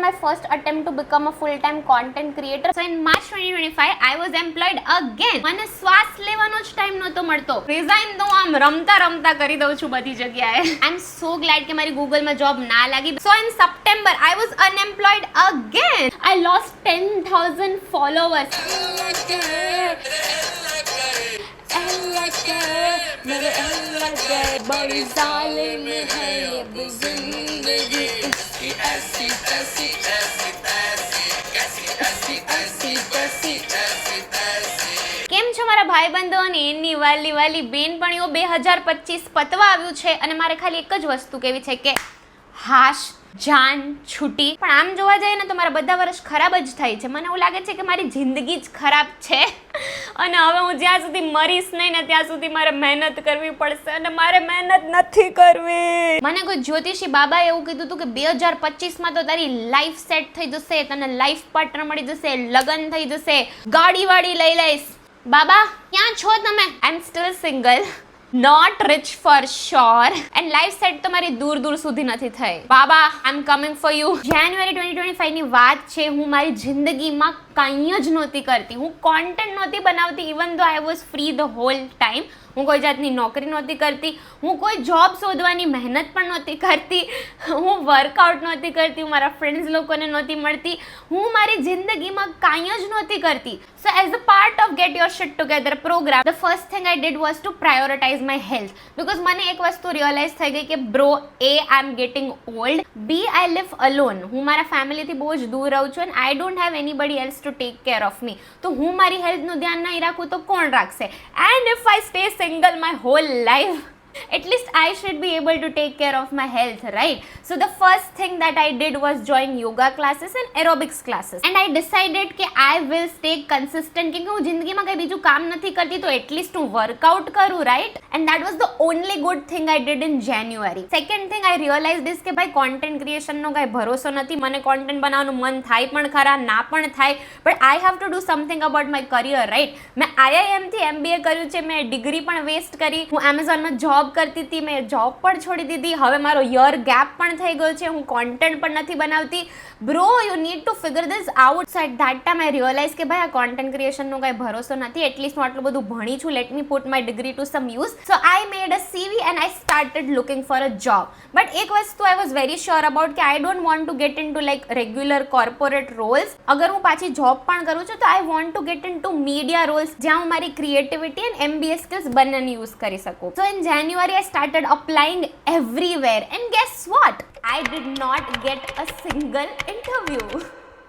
my first attempt to become a full-time content creator. So in March 2025, I was employed again. મને શ્વાસ લેવાનો જ time નહોતો મળતો. રિઝાઇન તો આમ રમતા કરી દઉં છું બધી જગ્યાએ. I am so glad કે મારી ગૂગલમાં જોબ ના લાગી. So in September, I was unemployed again. I lost 10,000 followers. मेरे बड़ी जालिम है ये जिंदगी इसकी ऐसी तैसी ऐसी तैसी कैसी ऐसी ऐसी तैसी ऐसी तैसी. કેમ છો મારા ભાઈબંધો અને એની વાલી બેનપણીઓ? 2025 પતવા આવ્યું છે અને મારે ખાલી એક જ વસ્તુ કહેવી છે કે હાશ જાન છૂટી. પણ આમ જોવા જઈએ ને તો મારા બધા વર્ષ ખરાબ જ થાય છે. મને એવું લાગે છે કે મારી જિંદગી જ ખરાબ છે અને હવે હું જ્યાં સુધી મરીશ નહીં ને ત્યાં સુધી મારે મહેનત કરવી પડશે અને મારે મહેનત નથી કરવી. મને કોઈ જ્યોતિષી બાબાએ એવું કીધું હતું કે 2025માં તો તારી લાઈફ સેટ થઈ જશે, તને લાઈફ પાર્ટનર મળી જશે, લગ્ન થઈ જશે, ગાડી વાડી લઈ લઈશ. બાબા ક્યાં છો તમે? I am still single, not rich for sure, and life set તો મારી દૂર સુધી નથી થઈ. બાબા આઈ એમ કમિંગ ફોર યુ. જાન્યુઆરી 2025 ની વાત છે. હું મારી જિંદગીમાં કંઈ જ નહોતી કરતી. હું કોન્ટેન્ટ નહોતી બનાવતી. Even though I was free the whole time. હું કોઈ જાતની નોકરી નહોતી કરતી. હું કોઈ જોબ શોધવાની મહેનત પણ નહોતી કરતી. હું વર્કઆઉટ નહોતી કરતી. હું મારા ફ્રેન્ડ્સ લોકોને નહોતી મળતી. હું મારી જિંદગીમાં કાંઈ જ નહોતી કરતી. So as a part of Get Your Shit Together program, the first thing I did was to prioritize my health. Because મને એક વસ્તુ રિયલાઇઝ થઈ ગઈ કે bro, A, I'm getting old, B, I live alone. હું મારા ફેમિલીથી બહુ જ દૂર રહું છું and I don't have anybody else to take care of me. તો હું મારી હેલ્થનું ધ્યાન નહીં રાખું તો કોણ રાખશે? And if I stay single my whole life, at least I should be able to take care of my health, right? So the first thing that I did was join yoga classes and aerobics classes, and I decided કે I will stay consistent. કેમ કે હું જિંદગીમાં કંઈ બીજું કામ નથી કરતી તો એટલીસ્ટ હું વર્કઆઉટ કરું, right? And that was the only good thing I did in January. Second thing I realized is કે ભાઈ કોન્ટેન્ટ ક્રિએશનનો કાંઈ ભરોસો નથી. મને કોન્ટેન્ટ બનાવવાનું મન થાય પણ ખરા, ના પણ થાય, but I have to do something about my career, right? મેં IIM થી MBA કર્યું છે, મેં ડિગ્રી પણ વેસ્ટ કરી, હું એમેઝોનમાં જોબ કરતી હતી, મેં જોબ પણ છોડી દીધી, હવે મારો યર ગેપ પણ થઈ ગયો છે, હું કોન્ટેન્ટ પણ નથી બનાવતી. Bro, you need to figure this out. So at that time I realise કે ભાઈ આ કોન્ટેન્ટ ક્રિએશનનો કાંઈ ભરોસો નથી. એટલીસ્ટ હું આટલું બધું ભણી છું, let me put my degree to some use. So I made a CV and I started looking for a job. But એક વસ્તુ I was very sure about કે I don't want to get into like regular corporate roles. અગર હું પાછી job પણ કરું છું તો I want to get into media roles જ્યાં હું મારી ક્રિએટિવિટી એન્ડ MBA સ્કિલ્સ બંનેને યુઝ કરી શકું. સો in January I started applying everywhere and guess what? I did not get a single interview.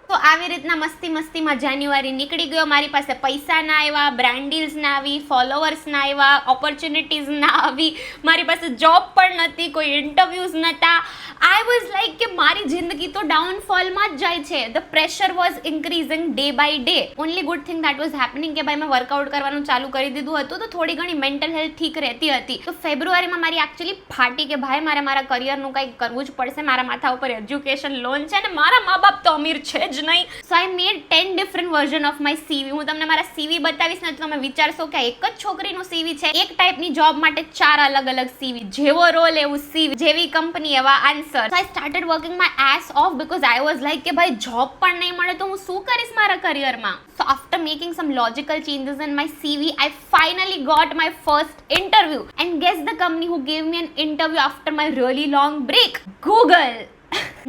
તો આવી રીતના મસ્તીમાં જાન્યુઆરી નીકળી ગયો. મારી પાસે પૈસા ના આવ્યા, બ્રાન્ડ ડીલ્સ ના આવી, ફોલોવર્સ ના આવ્યા, ઓપોર્ચ્યુનિટીઝ ના આવી, મારી પાસે જોબ પણ નથી, કોઈ ઇન્ટરવ્યૂઝ નહોતા. આઈ વોઝ લાઈક કે મારી જિંદગી તો ડાઉનફોલમાં જ જાય છે. The pressure was increasing day by day. Only good thing that was happening કે ભાઈ મેં વર્કઆઉટ કરવાનું ચાલુ કરી દીધું હતું તો થોડી ઘણી મેન્ટલ હેલ્થ ઠીક રહેતી હતી. તો ફેબ્રુઆરીમાં મારી એકચ્યુઅલી ફાટી કે ભાઈ મારે મારા કરિયરનું કંઈક કરવું જ પડશે. મારા માથા ઉપર એજ્યુકેશન લોન છે અને મારા મા બાપ તો અમીર છે જ નહીં. સો I made 10 different version of my CV. હું તમને મારા CV બતાવીશ ને તો તમે વિચારશો કે એક જ છોકરીનું CV છે. એક ટાઈપની જોબ માટે 4 અલગ CV. જેવો રોલ એવું CV, જેવી કંપની એવા answer. So I started working my ass of because I was like કે ભાઈ જોબ પણ નહીં મળે તો હું શું કરીશ મારા કરિયરમાં. So after making some logical changes in my CV, I finally got my first interview. And guess the company who gave me an interview after my really long break? Google.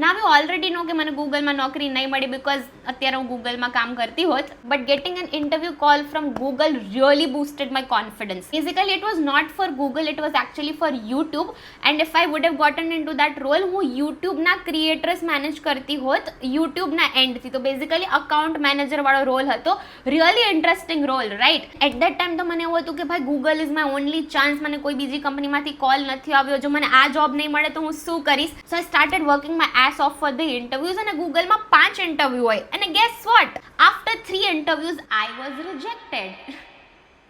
Now you already know કે મને ગૂગલમાં નોકરી નહીં મળી because અત્યારે હું ગૂગલમાં કામ કરતી હોત. But getting an interview call from Google really boosted my confidence. Basically it was not for Google, it was actually for YouTube. And if I would have gotten into that role, હું યુટ્યુબના creators manage કરતી હોત યુટ્યુબના એન્ડથી. તો basically account manager વાળો role હતો. Really interesting role, right? At that time તો મને એવું હતું કે ભાઈ Google is my only chance. મને કોઈ બીજી કંપનીમાંથી કોલ નથી આવ્યો. જો મને આ જોબ નહીં મળે તો હું શું કરીશ? So I started working my ass off for the interviews. અને ગૂગલમાં 5 ઇન્ટરવ્યુ હોય અને guess what? After 3 interviews I was rejected.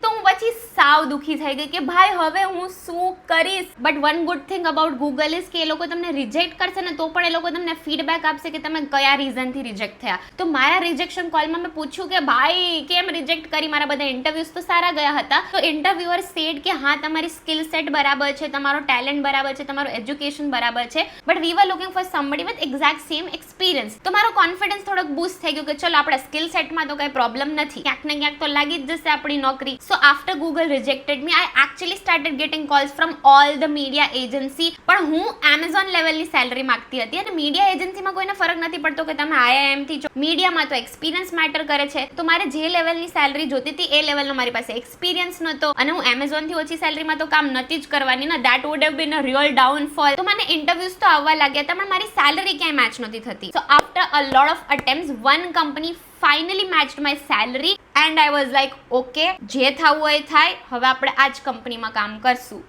તો હું પછી સાવ દુઃખી થઈ ગઈ કે ભાઈ હવે હું શું કરીશ. But one good thing about Google is કે એ લોકો તમને રિજેક્ટ કરશે ને તો પણ એ લોકો તમને ફીડબેક આપશે કે તમે કયા રીઝનથી રિજેક્ટ થયા. તો મારા રિજેક્શન કોલમાં મેં પૂછ્યું કે ભાઈ કેમ રિજેક્ટ કરી, મારા બધા ઇન્ટરવ્યુઝ તો સારા ગયા હતા. તો ઇન્ટરવ્યુઅર સેડ કે હા તમારી સ્કિલ સેટ બરાબર છે, તમારો ટેલેન્ટ બરાબર છે, તમારું એજ્યુકેશન બરાબર છે, but we were looking for somebody with exact same experience. તો મારો કોન્ફિડન્સ થોડોક બૂસ્ટ થઈ ગયો કે ચલો આપણા સ્કિલ સેટમાં તો કઈ પ્રોબ્લેમ નથી, ક્યાંક ને ક્યાંક તો લાગી જ જશે આપણી નોકરી. So after Google rejected me I actually started getting calls from all the media agency. પણ હું એમેઝોન લેવલની સેલરી માંગતી હતી અને મીડિયા એજન્સીમાં કોઈને ફરક નથી પડતો કે તમે IIM થી છો. મીડિયામાં તો એક્સપિરિયન્સ મેટર કરે છે. તો મારે જે લેવલની સેલરી જોતી હતી એ લેવલનો મારી પાસે એક્સપિરિયન્સ નહોતો અને હું એમેઝોન થી ઓછી સેલરીમાં તો કામ નથી જ કરવાની ને. That would have been a real downfall. તો મને ઇન્ટરવ્યુઝ તો આવવા લાગ્યા હતા પણ મારી સેલરી ક્યાંય મેચ નહોતી થતી. So after a lot of attempts one company finally matched my salary and I was like okay જે થવું હોય થાય, હવે આપણે આ જ કંપનીમાં કામ કરશું.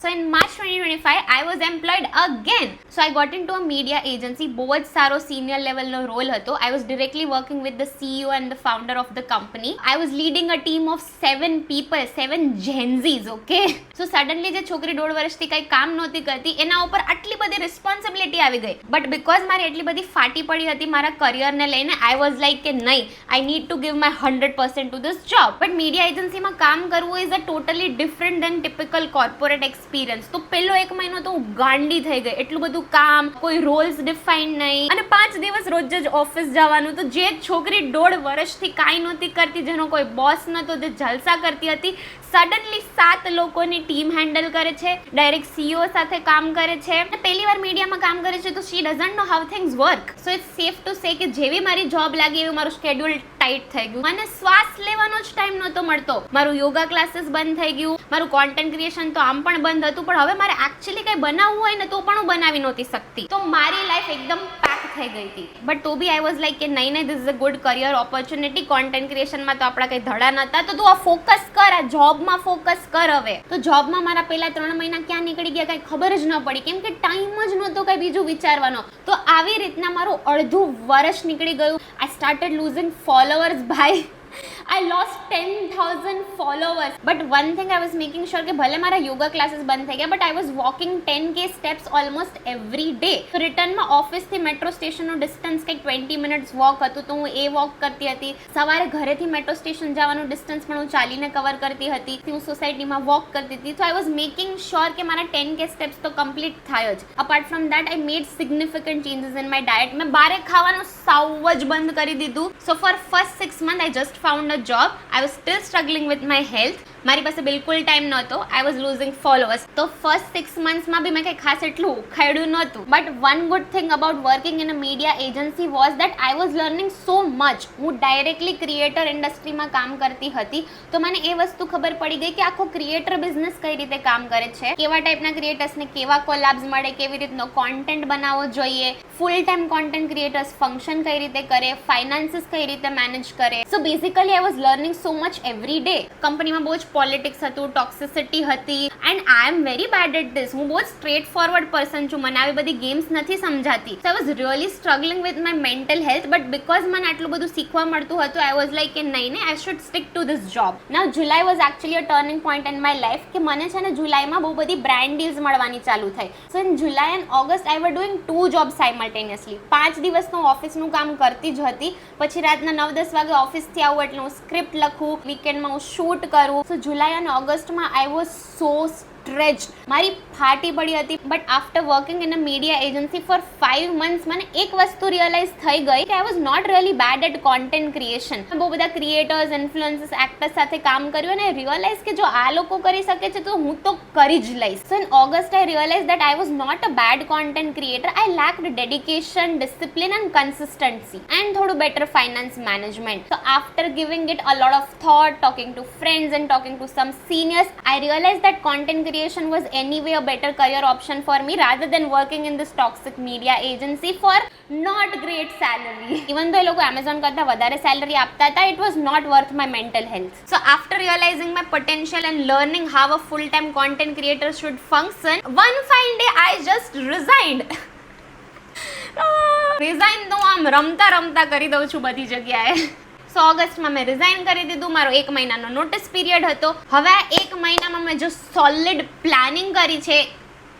So in March 2025, I was employed again. So I got into a media agency. બહુ જ સારો senior level નો રોલ હતો. I was directly working with the CEO and the founder of the company. I was leading a team of 7 people, 7 Gen Zs, okay? So suddenly જે છોકરી 1.5 વર્ષથી કંઈ કામ નહોતી કરતી એના ઉપર આટલી બધી રિસ્પોન્સિબિલિટી આવી ગઈ. બટ બીકોઝ મારી એટલી બધી ફાટી પડી હતી મારા કરિયરને લઈને, I was like કે નહીં, I need to give my 100% to this job. But media એજન્સીમાં કામ કરવું is a totally different than typical corporate experience. તો પહેલો 1 મહિનો તો હું ગાંડી થઈ ગઈ. એટલું બધું કામ, કોઈ રોલ્સ ડિફાઇન નહીં અને 5 દિવસ રોજ જ ઓફિસ જવાનું. તો જે છોકરી 1.5 વર્ષથી કાંઈ નહોતી કરતી, જેનો કોઈ બોસ નહોતો, જે જલસા કરતી હતી, સડનલી 7 લોકોની ટીમ હેન્ડલ કરે છે, ડાયરેક્ટ CEO સાથે કામ કરે છે અને પહેલી વાર મીડિયામાં કામ કરે છે. તો she doesn't know how things work. So it's safe to say કે જેવી મારી જોબ લાગી એવું મારું શેડ્યુલ ટાઈટ થઈ ગયું. મને શ્વાસ લેવાનો જ ટાઈમ નહોતો મળતો. મારું યોગા ક્લાસીસ બંધ થઈ ગયું, મારું કોન્ટેન્ટ ક્રિએશન તો આમ પણ બંધ હતું. પણ હવે મારે એકચ્યુઅલી કંઈ બનાવવું હોય ને તો પણ હું બનાવી નહોતી શકતી. તો મારી લાઈફ એકદમ પેક થઈ ગઈ હતી. બટ તો બી આઈ વોઝ લાઈક કે નહીં this is a good career opportunity. Content ક્રિએશનમાં તો આપણા કંઈ ધડા નહોતા, તો તું આ ફોકસ કર, આ જોબમાં ફોકસ કર. હવે તો જોબમાં મારા પહેલા 3 મહિના ક્યાં નીકળી ગયા કંઈ ખબર જ ન પડી, કેમ કે ટાઈમ જ નહોતો કંઈ બીજું વિચારવાનો. તો આવી રીતના મારું અડધું વર્ષ નીકળી ગયું. આઈ સ્ટાર્ટેડ લૂઝિંગ ફોલોવર્સ ભાઈ. I lost 10,000 followers. But one thing I was making sure કે ભલે મારા યોગા ક્લાસીસ બંધ થઈ ગયા, but I was walking 10k steps almost every day. તો રિટર્નમાં ઓફિસથી મેટ્રો સ્ટેશનનું ડિસ્ટન્સ કંઈક 20 મિનિટ્સ વોક હતું, તો હું એ વોક કરતી હતી. સવારે ઘરેથી મેટ્રો સ્ટેશન જવાનું ડિસ્ટન્સ પણ હું ચાલીને કવર કરતી હતી. હું સોસાયટીમાં વોક કરતી હતી. તો I was making sure કે મારા 10k steps તો કમ્પ્લીટ થાય જ. Apart from that I made significant changes in my diet. મેં બારે ખાવાનું સાવ જ બંધ કરી દીધું. So for first 6 months I just found a job. I was still struggling with my health. મારી પાસે બિલકુલ ટાઈમ નહોતો. I was losing followers. તો ફર્સ્ટ 6 મંથ્સમાં બી મેં કંઈ ખાસ એટલું ઉખાડ્યું નહોતું. But one good thing about working in a media agency was that I was learning so much. હું ડાયરેક્ટલી ક્રિએટર ઇન્ડસ્ટ્રીમાં કામ કરતી હતી. તો મને એ વસ્તુ ખબર પડી ગઈ કે આખો ક્રિએટર બિઝનેસ કઈ રીતે કામ કરે છે, કેવા ટાઈપના ક્રિએટર્સને કેવા કોલાબ્સ મળે, કેવી રીતનો કોન્ટેન્ટ બનાવવો જોઈએ, full time content creators function કઈ રીતે કરે, ફાઇનાન્સીસ કઈ રીતે મેનેજ કરે. So basically I was learning so much every day. કંપનીમાં બહુ જ પોલિટિક્સ હતું, ટોક્સિસિટી હતી and I am very bad at this. હું બહુ જ સ્ટ્રેટ ફોરવર્ડ પર્સન છું, મને આવી બધી ગેમ્સ નથી સમજાતી. So I was really struggling with my mental health. But because મને આટલું બધું શીખવા મળતું હતું, આઈ વોઝ લાઈક કે નહીં I should stick two this job. Now July was actually a turning point in my life કે મને છે ને જુલાઈમાં બહુ બધી બ્રાન્ડ ડીલ્સ મળવાની ચાલુ થઈ. સો in July and August I were doing 2 jobs સાઇમલ્ટેનિયસલી. 5 દિવસ તો હું ઓફિસનું કામ કરતી જ હતી. પછી રાતના 9-10 વાગે ઓફિસથી આવું એટલે હું સ્ક્રિપ્ટ લખું, વીકેન્ડમાં હું શૂટ કરું. સો જુલાઈ અને ઓગસ્ટમાં આઈ વોઝ સો સ્ટ્રેચ્ડ. મારી ફાટી પડી હતી. But after working in a media agency for 5 months મને એક વસ્તુ રિયલાઇઝ થઈ ગઈ કે I was not really bad at content creation. બહુ બધા ક્રિએટર્સ, ઇન્ફ્લુઅન્સર્સ, એક્ટર્સ સાથે કામ કર્યું અને રિયલાઇઝ કે જો આ લોકો કરી શકે છે તો હું તો કરી જ લઈશ. So in August I realise that I was not a bad content creator. I lacked dedication, discipline and consistency and થોડું better finance management. So after giving it a lot of thought, talking to friends and talking to some seniors, I realise that content creation was anyway a better career option for me rather than working in this toxic media agency for not great salary. Even though એ લોકો Amazon કરતા વધારે salary આપતા હતા, it was not worth my mental health. So after realizing my potential and learning how a full-time content creator should function, one fine day I just resigned. Resign તો આમ રમતા રમતા કરી દઉં છું બધી જગ્યાએ. સો ઓગસ્ટમાં મેં રિઝાઇન કરી દીધું. મારો 1 મહિનાનો નોટિસ પીરિયડ હતો. હવે આ 1 મહિનામાં મેં જો સોલિડ પ્લાનિંગ કરી છે,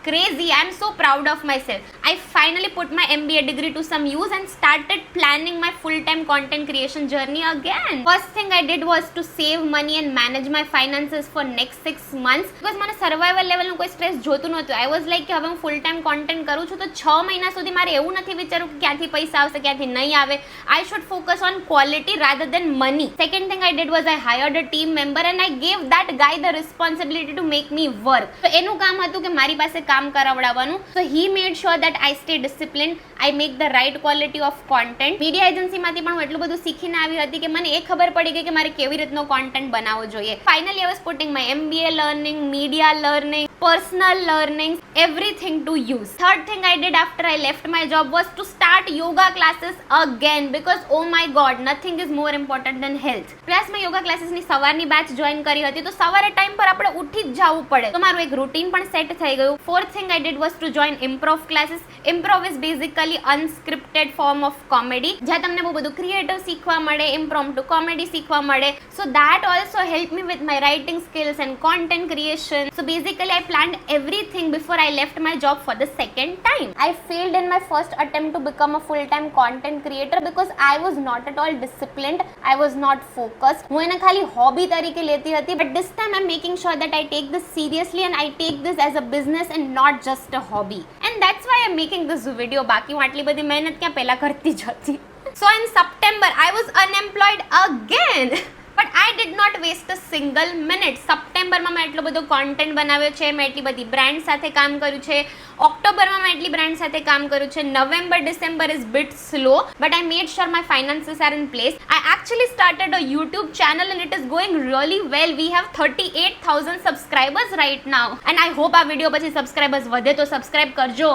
crazy. I'm so proud of myself. I finally put my MBA degree to some use and started planning my full-time content creation journey again. First thing I did was to save money and manage my finances for next 6 months because મને survival લેવલનું કોઈ stress જોતું નહોતું. I was like કે હવે હું ફૂલ time content કરું છું તો 6 મહિના સુધી મારે એવું નથી વિચારવું કે ક્યાંથી પૈસા આવશે ક્યાંથી નહીં આવે. I should focus on quality rather than money. Second thing I did was I hired a team member and I gave that guy the responsibility to make me work. તો એનું કામ હતું કે મારી પાસે કામ કરાવડાવવાનું. So he made sure that I stay disciplined. I make the right quality of content. Media એજન્સીમાંથી પણ હું એટલું બધું શીખીને આવી હતી કે મને એ ખબર પડી ગઈ કે મારે કેવી રીતનો કોન્ટેન્ટ બનાવવો જોઈએ. Finally I was putting my MBA learning, media learning, personal learning, everything to use. Third thing I did after I left my job was to start yoga classes again because oh my god, nothing is more important than health. Plus મેં યોગા ક્લાસીસની સવારની batch join કરી હતી તો સવારે time પર આપણે ઉઠી જ જવું પડે તો મારું એક રૂટીન પણ સેટ થઈ ગયું. Fourth thing I did was to join improv classes. Improv is basically unscripted form of comedy જ્યાં તમને બહુ બધું ક્રિએટિવ શીખવા મળે, impromptu comedy શીખવા મળે. So that also helped me with my writing skills and content creation. So basically I planned everything before I left my job for the second time. I failed in my first attempt to become a full-time content creator because I was not at all disciplined. I was not focused. હું એને ખાલી hobby તરીકે લેતી હતી. But this time I'm making sure that I take this seriously and I take this as a business and not just a hobby. And that's why I'm making this video. બાકી હું આટલી બધી મહેનત ક્યાં પહેલા કરતી જ હતી. So in September I was unemployed again. But I did not waste a single minute. સપ્ટેમ્બરમાં મેં એટલો બધો કોન્ટેન્ટ બનાવ્યો છે, મેં એટલી બધી બ્રાન્ડ સાથે કામ કર્યું છે, ઓક્ટોબરમાં મેં એટલી બ્રાન્ડ સાથે કામ કર્યું છે, November December is bit slow but I made sure my finances are in place. I actually started a YouTube channel and it is going really well. We have 38,000 subscribers right now and I hope આ video પછી subscribers વધે તો subscribe કરજો.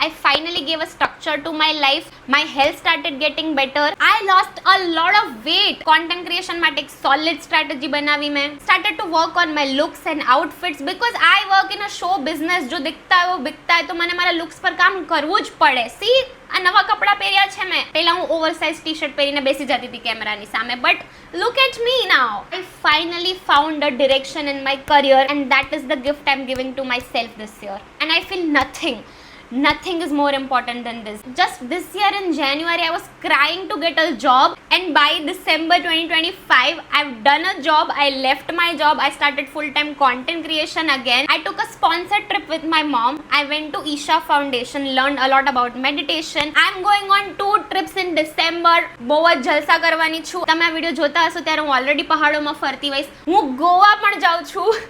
I finally gave a structure to my life. My health started getting better. I lost a lot of weight. Content creation માટે એક solid strategy બનાવી મેં. Started to work on my looks and outfits because I work in a show business. જો દિખતા હોય બિકતા હોય તો મને મારા લુક્સ પર કામ કરવું જ પડે. See, આ નવા કપડાં પહેર્યા છે મેં. પહેલા હું ઓવરસાઇઝ ટી-શર્ટ પહેરીને બેસી જતી હતી કેમેરાની સામે. But look at me now. I finally found a direction in my career and that is the gift I'm giving to myself this year. And I feel nothing is more important than this. Just this year in January I was crying to get a job and by December 2025 I've done a job. I left my job. I started full-time content creation again. I took a sponsored trip with my mom. I went to Isha Foundation, learned a lot about meditation. I'm going on 2 trips in December. બહુ જ જલસા કરવાની છું. તમે આ video જોતા હશો ત્યારે હું ઓલરેડી પહાડોમાં ફરતી હોઈશ. હું ગોવા પણ જાઉં છું.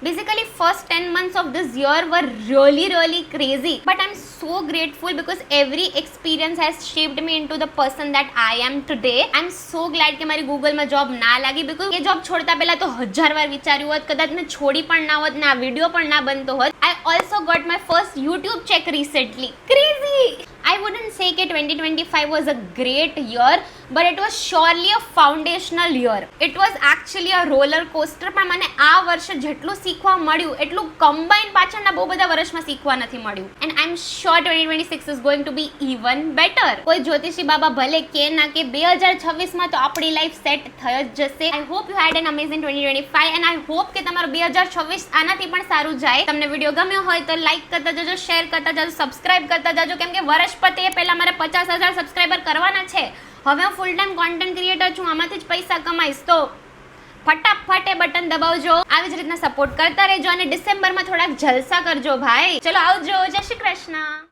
Basically first 10 months of this year were really crazy but I'm so grateful because every experience has shaped me into the person that I am today. I'm so glad કે મારી ગૂગલમાં જોબ ના લાગી because એ જોબ છોડતા પહેલા તો 1000 વાર વિચાર્યું હોત, કદાચ મેં છોડી પણ ના હોત ને આ વિડીયો પણ ના બનતો હોત. I also got my first YouTube check recently. Crazy! I wouldn't say that 2025 was a great year but it was surely a foundational year. It was actually a roller coaster પણ મને આ વર્ષે જેટલું શીખવા મળ્યું એટલું કમ્બાઈન પાછળના બહુ બધા વર્ષમાં શીખવા નથી મળ્યું. And I'm sure 2026 is going to be even better. કોઈ જ્યોતિષી બાબા ભલે કે ના કે 2026માં તો આપણી લાઈફ સેટ થઈ જ જશે. I hope you had an amazing 2025 and I hope કે તમારો 2026 આનાથી પણ સારું જાય. તમને વિડીયો ગમ્યો હોય તો લાઈક કરતા જજો, શેર કરતા જજો, સબસ્ક્રાઇબ કરતા જજો કેમ કે વર્ષ પતે પહેલા મારે 50,000 સબસ્ક્રાઇબર કરવાના છે. હવે હું ફૂલ ટાઈમ કોન્ટેન્ટ ક્રિએટર છું, આમાંથી જ પૈસા કમાઈશ તો ફટાફટ એ બટન દબાવજો. આવી જ રીતના સપોર્ટ કરતા રહેજો અને ડિસેમ્બરમાં થોડાક જલસા કરજો ભાઈ. ચલો આવજો. જય શ્રી કૃષ્ણ.